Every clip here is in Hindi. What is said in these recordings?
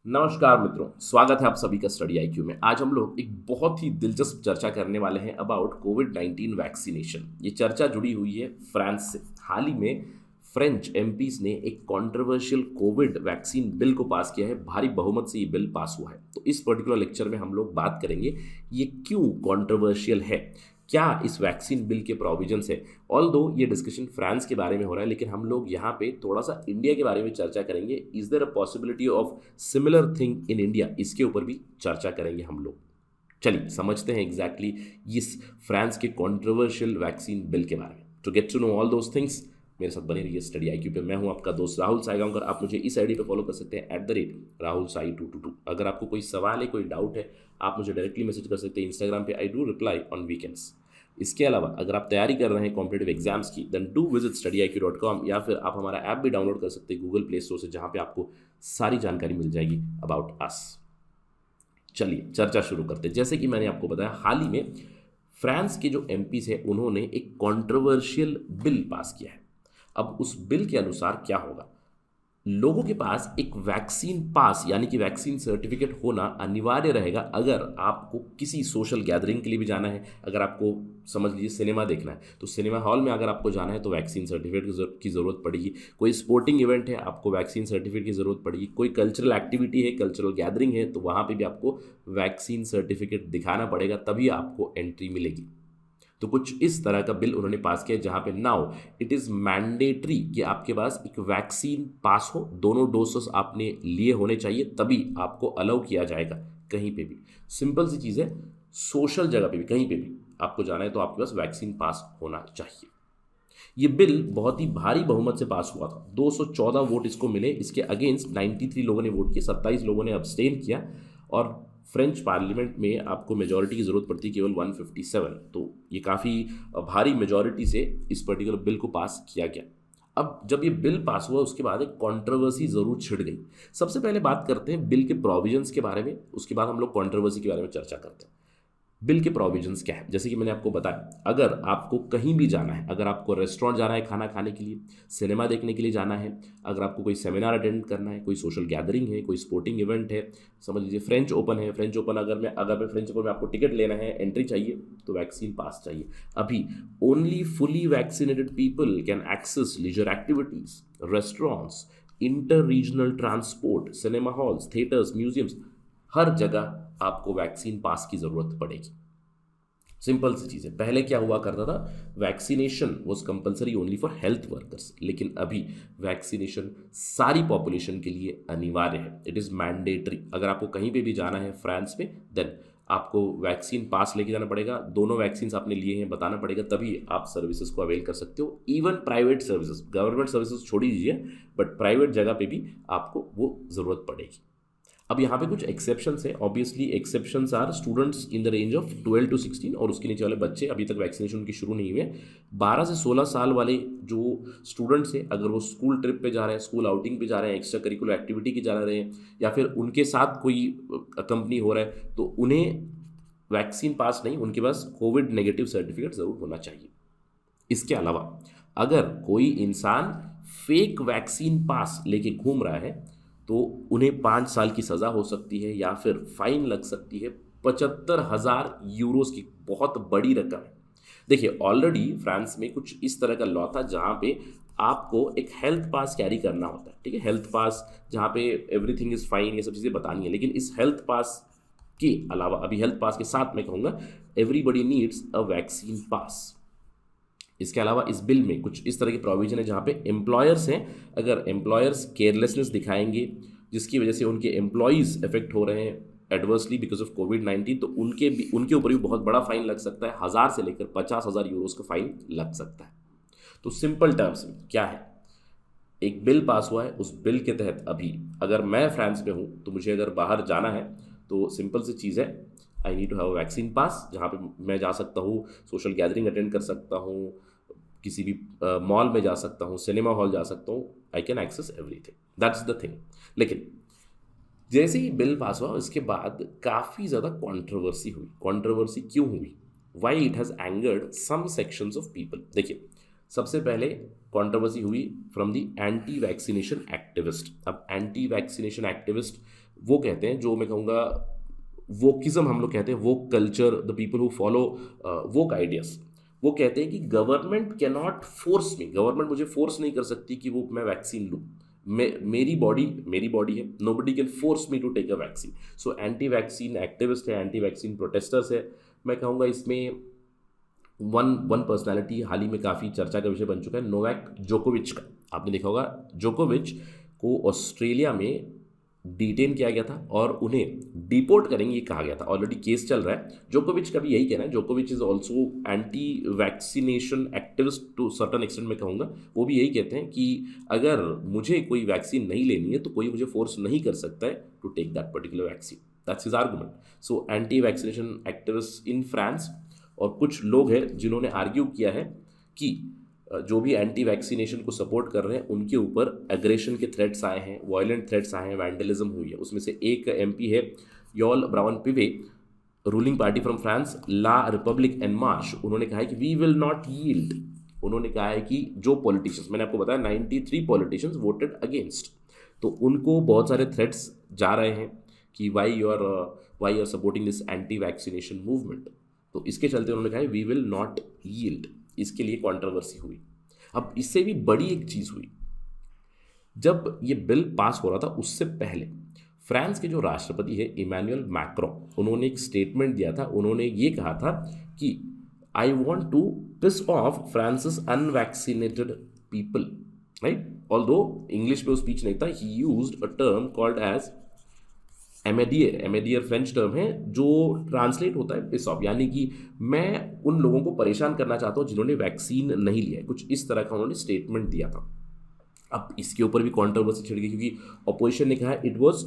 नमस्कार मित्रों, स्वागत है आप सभी का स्टडी आईक्यू में। आज हम लोग एक बहुत ही दिलचस्प चर्चा करने वाले हैं अबाउट कोविड-19 वैक्सीनेशन। ये चर्चा जुड़ी हुई है फ्रांस से। हाल ही में फ्रेंच एमपीज ने एक कंट्रोवर्शियल कोविड वैक्सीन बिल को पास किया है। भारी बहुमत से ये बिल पास हुआ है। तो इस पर्टिकुलर लेक्चर में हम लोग बात करेंगे ये क्यों कंट्रोवर्शियल है, क्या इस वैक्सीन बिल के प्रोविजंस है। ऑल दो ये डिस्कशन फ्रांस के बारे में हो रहा है, लेकिन हम लोग यहाँ पे थोड़ा सा इंडिया के बारे में चर्चा करेंगे। Is there a possibility of similar thing in India, इसके ऊपर भी चर्चा करेंगे हम लोग। चलिए समझते हैं एग्जैक्टली इस फ्रांस के कंट्रोवर्शियल वैक्सीन बिल के बारे में। To get to know all those things मेरे साथ बने रहिए स्टडी आईक्यू पे। मैं हूं आपका दोस्त राहुल साईगांवकर। आप मुझे इस आईडी पे फॉलो कर सकते हैं @राहुल साई 222। अगर आपको कोई सवाल है, कोई डाउट है, आप मुझे डायरेक्टली मैसेज कर सकते हैं इंस्टाग्राम पे। I do reply on weekends. इसके अलावा अगर आप तैयारी कर रहे हैं कॉम्पिटेटिव एग्जाम्स की, देन डू विजिट studyIQ.com, या फिर आप हमारा ऐप भी डाउनलोड कर सकते हैं गूगल प्ले स्टोर से, जहां पे आपको सारी जानकारी मिल जाएगी अबाउट अस। चलिए चर्चा शुरू करते हैं। जैसे कि मैंने आपको बताया, हाल ही में फ्रांस के जो एमपीज है उन्होंने एक कंट्रोवर्शियल बिल पास किया है। अब उस बिल के अनुसार क्या होगा, लोगों के पास एक वैक्सीन पास यानी कि वैक्सीन सर्टिफिकेट होना अनिवार्य रहेगा। अगर आपको किसी सोशल गैदरिंग के लिए भी जाना है, अगर आपको समझ लीजिए सिनेमा देखना है, तो सिनेमा हॉल में अगर आपको जाना है तो वैक्सीन सर्टिफिकेट की ज़रूरत पड़ेगी। कोई स्पोर्टिंग इवेंट है, आपको वैक्सीन सर्टिफिकेट की ज़रूरत पड़ेगी। कोई कल्चरल एक्टिविटी है, कल्चरल गैदरिंग है, तो वहाँ पर भी आपको वैक्सीन सर्टिफिकेट दिखाना पड़ेगा, तभी आपको एंट्री मिलेगी। तो कुछ इस तरह का बिल उन्होंने पास किया, जहां पे नाउ इट इज मैंडेटरी कि आपके पास एक वैक्सीन पास हो, दोनों डोसेस आपने लिए होने चाहिए, तभी आपको अलाउ किया जाएगा कहीं पे भी। सिंपल सी चीज़ है, सोशल जगह पे भी कहीं पे भी आपको जाना है तो आपके पास वैक्सीन पास होना चाहिए। ये बिल बहुत ही भारी बहुमत से पास हुआ था। 214 वोट इसको मिले। इसके अगेंस्ट 93 लोगों ने वोट किए, 27 लोगों ने अब्सटेन किया। और फ्रेंच पार्लियामेंट में आपको मेजॉरिटी की ज़रूरत पड़ती है केवल 157। तो ये काफ़ी भारी मेजॉरिटी से इस पर्टिकुलर बिल को पास किया गया। अब जब ये बिल पास हुआ उसके बाद एक कंट्रोवर्सी ज़रूर छिड़ गई। सबसे पहले बात करते हैं बिल के प्रोविजंस के बारे में, उसके बाद हम लोग कंट्रोवर्सी के बारे में चर्चा करते हैं। बिल के प्रोविजंस क्या है, जैसे कि मैंने आपको बताया, अगर आपको कहीं भी जाना है, अगर आपको रेस्टोरेंट जाना है खाना खाने के लिए, सिनेमा देखने के लिए जाना है, अगर आपको कोई सेमिनार अटेंड करना है, कोई सोशल गैदरिंग है, कोई स्पोर्टिंग इवेंट है, समझ लीजिए फ्रेंच ओपन है, फ्रेंच ओपन अगर मैं फ्रेंच ओपन में आपको टिकट लेना है, एंट्री चाहिए, तो वैक्सीन पास चाहिए। अभी only fully vaccinated people can access leisure activities, restaurants, inter regional transport, cinema halls, theatres, museums, हर जगह आपको वैक्सीन पास की जरूरत पड़ेगी। सिंपल सी चीज़ है। पहले क्या हुआ करता था, vaccination was compulsory only for health workers, लेकिन अभी वैक्सीनेशन सारी पॉपुलेशन के लिए अनिवार्य है। It is mandatory. अगर आपको कहीं पे भी जाना है फ्रांस में, देन आपको वैक्सीन पास लेके जाना पड़ेगा, दोनों वैक्सीन आपने लिए हैं बताना पड़ेगा, तभी आप सर्विसेज को अवेल कर सकते हो। Even private services, government services छोड़ दीजिए, बट प्राइवेट जगह पे भी आपको वो ज़रूरत पड़ेगी। अब यहाँ पे कुछ एक्सेप्शंस है। Obviously exceptions are students in the range of 12 to 16 और उसके नीचे वाले बच्चे, अभी तक वैक्सीनेशन उनकी शुरू नहीं हुई है। 12 से 16 साल वाले जो स्टूडेंट्स हैं, अगर वो स्कूल ट्रिप पे जा रहे हैं, स्कूल आउटिंग पे जा रहे हैं, एक्स्ट्रा करिकुलर एक्टिविटी की जा रहे हैं, या फिर उनके साथ कोई कंपनी हो रहा है, तो उन्हें वैक्सीन पास नहीं, उनके पास कोविड नेगेटिव सर्टिफिकेट ज़रूर होना चाहिए। इसके अलावा अगर कोई इंसान फेक वैक्सीन पास लेके घूम रहा है तो उन्हें 5 साल की सज़ा हो सकती है, या फिर फाइन लग सकती है 75,000 यूरोस की। बहुत बड़ी रकम है। देखिए ऑलरेडी फ्रांस में कुछ इस तरह का लॉ था जहाँ पे आपको एक हेल्थ पास कैरी करना होता है, ठीक है, हेल्थ पास, जहाँ पे एवरीथिंग इज़ फाइन, ये सब चीज़ें बतानी है। लेकिन इस हेल्थ पास के अलावा, अभी हेल्थ पास के साथ मैं कहूँगा, एवरीबडी नीड्स अ वैक्सीन पास। इसके अलावा इस बिल में कुछ इस तरह के प्रोविजन है जहाँ पे एम्प्लॉयर्स हैं, अगर एम्प्लॉयर्स केयरलेसनेस दिखाएंगे जिसकी वजह से उनके एम्प्लॉयज़ इफेक्ट हो रहे हैं एडवर्सली बिकॉज ऑफ कोविड-19, तो उनके ऊपर भी बहुत बड़ा फाइन लग सकता है। 1,000 से लेकर 50,000 यूरोस का फाइन लग सकता है। तो सिंपल टर्म्स में क्या है, एक बिल पास हुआ है, उस बिल के तहत अभी अगर मैं फ्रांस में हूँ तो मुझे अगर बाहर जाना है तो सिंपल सी चीज़ है, I need to have vaccine pass, जहाँ पे मैं जा सकता हूँ, सोशल गैदरिंग अटेंड कर सकता हूँ, किसी भी मॉल में जा सकता हूँ, सिनेमा हॉल जा सकता हूँ, I can access everything, that's the thing. लेकिन जैसे ही बिल पास हुआ उसके बाद काफ़ी ज़्यादा कंट्रोवर्सी हुई। कंट्रोवर्सी क्यों हुई, why it has angered some sections of people. देखिए सबसे पहले कंट्रोवर्सी हुई from the anti vaccination activist. अब एंटी वैक्सीनेशन एक्टिविस्ट वो कहते हैं, जो मैं कहूँगा वोकिज्म हम लोग कहते हैं, वो culture, the people who follow woke ideas, वो कहते हैं कि government can not force me, government मुझे फोर्स नहीं कर सकती कि वो मैं वैक्सीन लूँ। मेरी बॉडी है, nobody can force me to take a vaccine. So anti vaccine activist है, एंटी वैक्सीन प्रोटेस्टर्स है। मैं कहूँगा इसमें वन वन पर्सनैलिटी हाल ही में काफ़ी चर्चा का विषय बन चुका है, नोवाक जोकोविच का। आपने देखा होगा, जोकोविच को ऑस्ट्रेलिया में डिटेन किया गया था और उन्हें डिपोर्ट करेंगे ये कहा गया था। ऑलरेडी केस चल रहा है। जोकोविच का भी यही कहना है। जोकोविच is also anti vaccination activist to certain extent में कहूँगा। वो भी यही कहते हैं कि अगर मुझे कोई वैक्सीन नहीं लेनी है तो कोई मुझे फोर्स नहीं कर सकता है to take that particular vaccine. That's his argument. So anti vaccination activist in France और कुछ लोग हैं जिन्होंने आर्ग्यू किया है कि जो भी एंटी वैक्सीनेशन को सपोर्ट कर रहे हैं उनके ऊपर एग्रेशन के थ्रेट्स आए हैं, वायलेंट थ्रेट्स आए हैं, वैंडलिज्म हुई है। उसमें से एक एमपी है Yael Braun Pivet, ruling party from France, La Republique En Marche. उन्होंने कहा है कि वी विल नॉट यील्ड। उन्होंने कहा है कि जो पॉलिटिशियंस, मैंने आपको बताया 93 पॉलिटिशियंस वोटेड अगेंस्ट, तो उनको बहुत सारे थ्रेट्स जा रहे हैं कि why you are supporting this anti vaccination movement. तो इसके चलते उन्होंने कहा है वी विल नॉट यील्ड। इसके लिए कंट्रोवर्सी हुई। अब इससे भी बड़ी एक चीज़ हुई, जब ये बिल पास हो रहा था उससे पहले फ्रांस के जो राष्ट्रपति है इमैनुअल मैक्रों, उन्होंने एक स्टेटमेंट दिया था। उन्होंने ये कहा था कि I want to piss off France's unvaccinated people, right. Although English में वो स्पीच नहीं था, he used a term called as एमेडियर फ्रेंच टर्म है जो ट्रांसलेट होता है पिस ऑफ, यानी कि मैं उन लोगों को परेशान करना चाहता हूँ जिन्होंने वैक्सीन नहीं लिया है। कुछ इस तरह का उन्होंने स्टेटमेंट दिया था। अब इसके ऊपर भी कॉन्ट्रोवर्सी छिड़ गई क्योंकि अपोजिशन ने कहा इट वॉज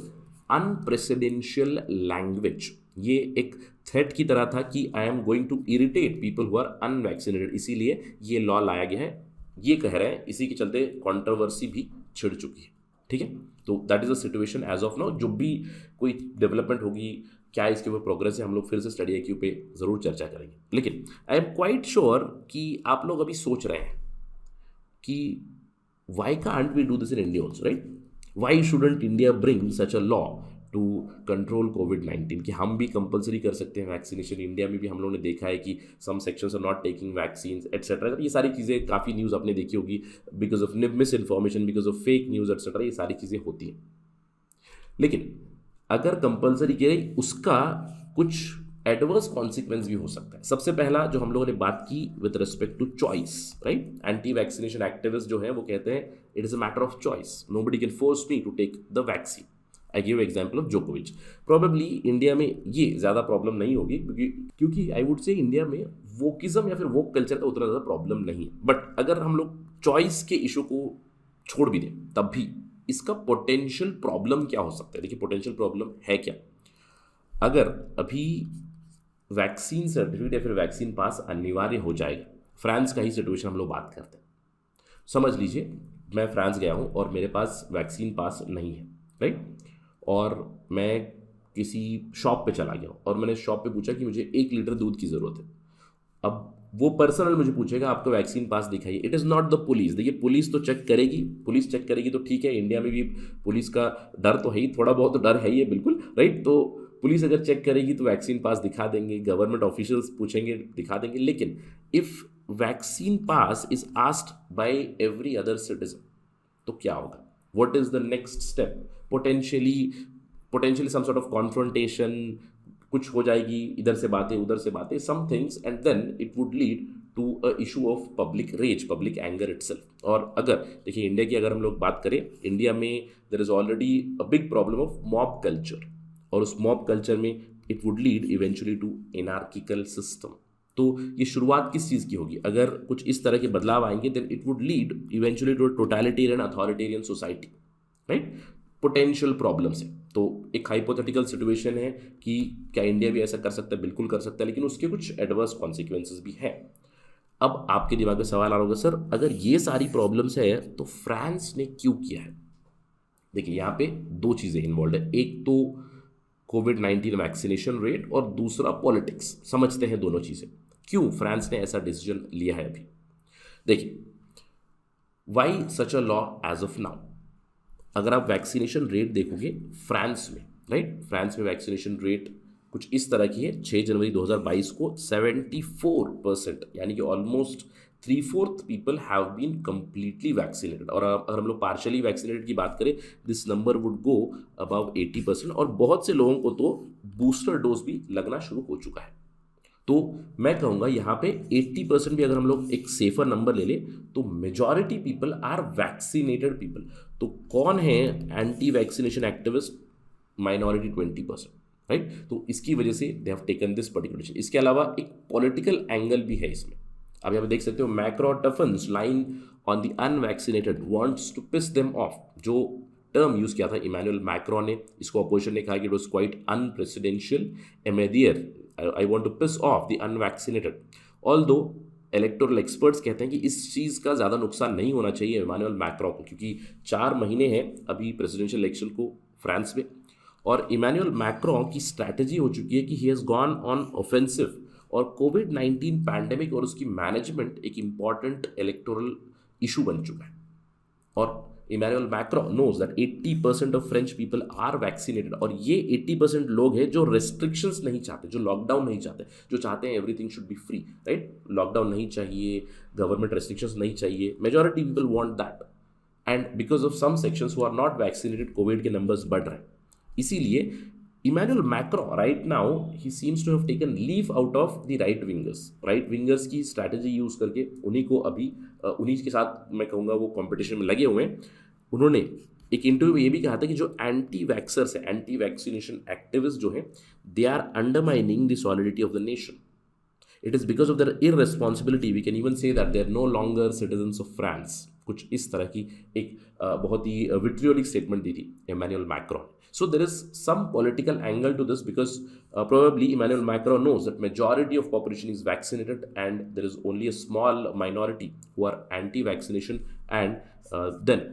अनप्रेसिडेंशियल लैंग्वेज। ये एक थ्रेट की तरह था कि I am going to irritate people who are unvaccinated, इसीलिए ये लॉ लाया गया है, ये कह रहे हैं। इसी के चलते कॉन्ट्रोवर्सी भी छिड़ चुकी है। ठीक है, तो that is the situation as of now. जो भी कोई डेवलपमेंट होगी, क्या इसके ऊपर प्रोग्रेस है, हम लोग फिर से स्टडी IQ पे ज़रूर चर्चा करेंगे। लेकिन आई एम क्वाइट श्योर कि आप लोग अभी सोच रहे हैं कि why can't we do this in India also, right. Why shouldn't India bring such a law to control कोविड-19, कि हम भी कंपलसरी कर सकते हैं वैक्सीनेशन। इंडिया में भी हम लोगों ने देखा है कि some sections are not taking vaccines etcetera. ये सारी चीज़ें, काफ़ी न्यूज़ आपने देखी होगी, because of misinformation, because of fake news etcetera, ये सारी चीज़ें होती हैं। लेकिन अगर कंपलसरी किया उसका कुछ एडवर्स कॉन्सिक्वेंस भी हो सकता है। सबसे पहला जो हम लोगों ने बात की with respect to choice, right. Anti vaccination activist जो है वो कहते हैं it is a matter of choice, nobody can force me to take the vaccine. I give example of जोकोविच। प्रोबेबली इंडिया में ये ज़्यादा प्रॉब्लम नहीं होगी क्योंकि आई वुड से इंडिया में वोकिज्म या फिर वोक कल्चर का उतना ज़्यादा प्रॉब्लम नहीं है। बट अगर हम लोग चॉइस के इशू को छोड़ भी दें तब भी इसका पोटेंशियल प्रॉब्लम क्या हो सकता है। देखिए पोटेंशियल प्रॉब्लम है क्या, अगर अभी वैक्सीन सर्टिफिकेट या फिर वैक्सीन पास अनिवार्य हो जाएगा, फ्रांस का ही सिचुएशन हम लोग बात करते हैं। समझ लीजिए मैं फ्रांस गया हूँ और मेरे पास वैक्सीन पास नहीं है, राइट। और मैं किसी शॉप पे चला गया और मैंने शॉप पे पूछा कि मुझे 1 लीटर दूध की ज़रूरत है। अब वो पर्सनल मुझे पूछेगा आपका वैक्सीन पास दिखाइए। It is not the police. देखिए पुलिस तो चेक करेगी, पुलिस चेक करेगी तो ठीक है, इंडिया में भी पुलिस का डर तो है ही, थोड़ा बहुत तो डर है ही है, बिल्कुल राइट। तो पुलिस अगर चेक करेगी तो वैक्सीन पास दिखा देंगे, गवर्नमेंट ऑफिशियल्स पूछेंगे दिखा देंगे। लेकिन if vaccine pass is asked by every other citizen तो क्या होगा, what is the next step. Potentially some sort of confrontation, कुछ हो जाएगी, इधर से बातें उधर से बातें, some things, and then it would lead to a issue of public rage, public anger itself. और अगर देखिए इंडिया की अगर हम लोग बात करें, इंडिया में there is already a big problem of mob culture, और उस मॉब कल्चर में it would lead eventually to anarchical system. तो ये शुरुआत किस चीज़ की होगी, अगर कुछ इस तरह के बदलाव आएंगे then it would lead eventually to totalitarian authoritarian society, right. Potential problems है। तो एक हाइपोथेटिकल सिचुएशन है कि क्या इंडिया भी ऐसा कर सकता है, बिल्कुल कर सकता है, लेकिन उसके कुछ एडवर्स कॉन्सिक्वेंसेस भी हैं। अब आपके दिमाग में सवाल आ रहा होगा, सर अगर ये सारी प्रॉब्लम्स है तो फ्रांस ने क्यों किया है। देखिए यहाँ पे 2 चीज़ें इन्वॉल्व है, एक तो कोविड-19 वैक्सीनेशन रेट और दूसरा पॉलिटिक्स। समझते हैं दोनों चीज़ें, क्यों फ्रांस ने ऐसा डिसीजन लिया है। अभी देखिए why such a law as of now. अगर आप वैक्सीनेशन रेट देखोगे फ्रांस में राइट। फ्रांस में वैक्सीनेशन रेट कुछ इस तरह की है 6 जनवरी 2022 को 74%, यानी कि almost 3/4 people have been completely vaccinated. और अगर हम लोग पार्शली वैक्सीनेटेड की बात करें, this number would go above 80%। और बहुत से लोगों को तो बूस्टर डोज भी लगना शुरू हो चुका है। तो मैं कहूँगा यहाँ पे 80% भी अगर हम लोग एक सेफर नंबर ले ले तो majority people are vaccinated people. तो कौन है anti vaccination activist? Minority 20%, right. तो इसकी वजह से they have taken this particular. इसके अलावा एक पॉलिटिकल एंगल भी है इसमें। अब यहाँ पे देख सकते हो, Macron toughens line on the unvaccinated wants to piss them off. जो टर्म यूज किया था इमैनुअल मैक्रो ने, इसको अपोजिशन ने कहा कि इट वाज क्वाइट अनप्रेसिडेंशियल, एमेदियर, I want to piss off the unvaccinated. Although electoral experts कहते हैं कि इस चीज़ का ज़्यादा नुकसान नहीं होना चाहिए इमैनुअल मैक्रो को, क्योंकि 4 महीने हैं अभी प्रेसिडेंशियल इलेक्शन को फ्रांस में। और इमैनुअल मैक्रो की स्ट्रैटेजी हो चुकी है कि he has gone on offensive. और कोविड-19 पैंडेमिक और उसकी मैनेजमेंट एक इम्पॉर्टेंट इलेक्टोरल इशू बन चुका है। और Emmanuel Macron knows that 80% of French people are vaccinated. और ये 80% लोग हैं जो रेस्ट्रिक्शंस नहीं चाहते, जो लॉकडाउन नहीं चाहते, जो चाहते हैं everything should be free, right. Lockdown नहीं चाहिए, गवर्नमेंट रेस्ट्रिक्शंस नहीं चाहिए, majority people want that. And because of some sections who are not vaccinated, covid के नंबर्स बढ़ रहे हैं। इसीलिए इमैनुअल मैक्रो राइट नाउ ही seems to have taken leave out of the right wingers. Right wingers की स्ट्रैटेजी यूज करके उन्हीं को अभी उन्हीं के साथ मैं कहूँगा वो कंपटीशन में लगे हुए हैं। उन्होंने एक इंटरव्यू में ये भी कहा था कि जो एंटी वैक्सर्स है, एंटी वैक्सीनेशन एक्टिविस्ट जो हैं, they are undermining the solidity of the nation. It is because of their irresponsibility we can even say that they are no longer citizens of France. कुछ इस तरह की एक बहुत ही विट्रियोलिक स्टेटमेंट दी थी Emmanuel Macron. So there is some political angle to this because probably Emmanuel Macron knows that majority of population is vaccinated and there is only a small minority who are anti-vaccination, and then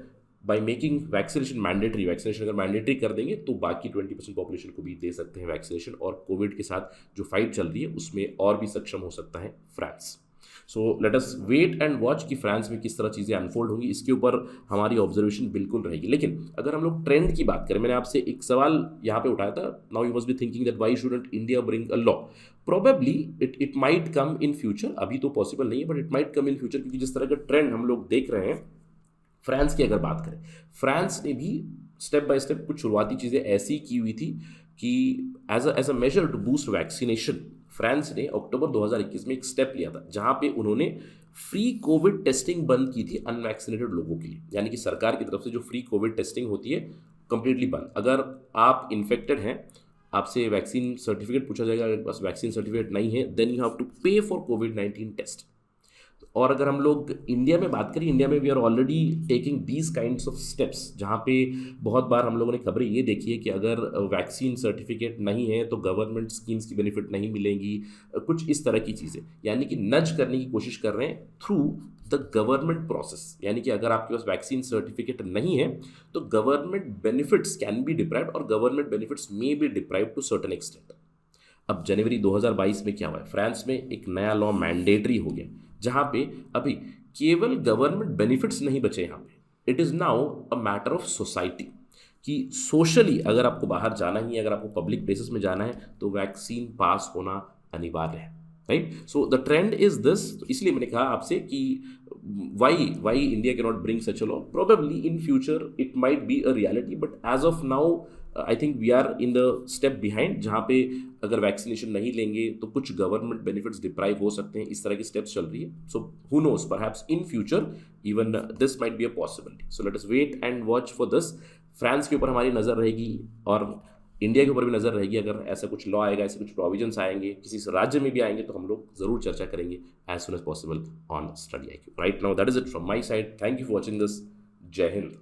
by making vaccination mandatory, vaccination अगर mandatory कर देंगे तो बाकी 20% population को भी दे सकते हैं vaccination। और कोविड के साथ जो फाइट चल रही है उसमें और भी सक्षम हो सकता है France. So let us wait and watch कि फ्रांस में किस तरह चीज़ें अनफोल्ड होंगी, इसके ऊपर हमारी ऑब्जर्वेशन बिल्कुल रहेगी। लेकिन अगर हम लोग ट्रेंड की बात करें, मैंने आपसे एक सवाल यहाँ पे उठाया था, now you must be thinking that why shouldn't India bring a law. Probably it might come in future, अभी तो पॉसिबल नहीं है but it might come in future, क्योंकि जिस तरह का ट्रेंड हम लोग देख रहे हैं। फ्रांस की अगर बात करें, फ्रांस ने भी स्टेप बाय स्टेप कुछ शुरुआती चीज़ें ऐसी की हुई थी कि as a measure to boost vaccination, France ने अक्टूबर 2021 में एक स्टेप लिया था जहां पे उन्होंने फ्री कोविड टेस्टिंग बंद की थी अनवैक्सीनेटेड लोगों के लिए। यानी कि सरकार की तरफ से जो फ्री कोविड टेस्टिंग होती है कंप्लीटली बंद। अगर आप इन्फेक्टेड हैं, आपसे वैक्सीन सर्टिफिकेट पूछा जाएगा, अगर पास वैक्सीन सर्टिफिकेट नहीं है देन यू हैव टू पे फॉर कोविड-19 टेस्ट। और अगर हम लोग इंडिया में बात करें, इंडिया में we are already taking these kinds of steps, जहाँ पे बहुत बार हम लोगों ने खबरें ये देखी है कि अगर वैक्सीन सर्टिफिकेट नहीं है तो गवर्नमेंट स्कीम्स की बेनिफिट नहीं मिलेंगी, कुछ इस तरह की चीज़ें। यानी कि नज करने की कोशिश कर रहे हैं थ्रू द गवर्नमेंट प्रोसेस। यानी कि अगर आपके पास वैक्सीन सर्टिफिकेट नहीं है तो government benefits can be deprived, और government benefits may be deprived to certain extent. अब जनवरी 2022 में क्या हुआ है, फ्रांस में एक नया लॉ मैंडेटरी हो गया, जहाँ पे अभी केवल गवर्नमेंट बेनिफिट्स नहीं बचे। यहाँ पे it is now a matter of society कि सोशली अगर आपको बाहर जाना ही है, अगर आपको पब्लिक प्लेसेस में जाना है तो वैक्सीन पास होना अनिवार्य है, right. So the trend is this. तो इसलिए मैंने कहा आपसे कि why India can not bring such a law. Probably in future it might be a reality, but as of now I think we are in the step behind, जहाँ पे अगर वैक्सीनेशन नहीं लेंगे तो कुछ गवर्नमेंट बेनिफिट्स डिप्राइव हो सकते हैं। इस तरह की स्टेप्स चल रही है। So who knows, perhaps in future even this might be a possibility. So let us wait and watch for this. France के ऊपर हमारी नज़र रहेगी और इंडिया के ऊपर भी नज़र रहेगी। अगर ऐसा कुछ लॉ आएगा, ऐसे कुछ प्रोविजंस आएंगे, किसी राज्य में भी आएंगे तो हम लोग ज़रूर चर्चा करेंगे as soon as possible on study IQ। Right now that is it from my side. Thank you for watching this. जय हिंद।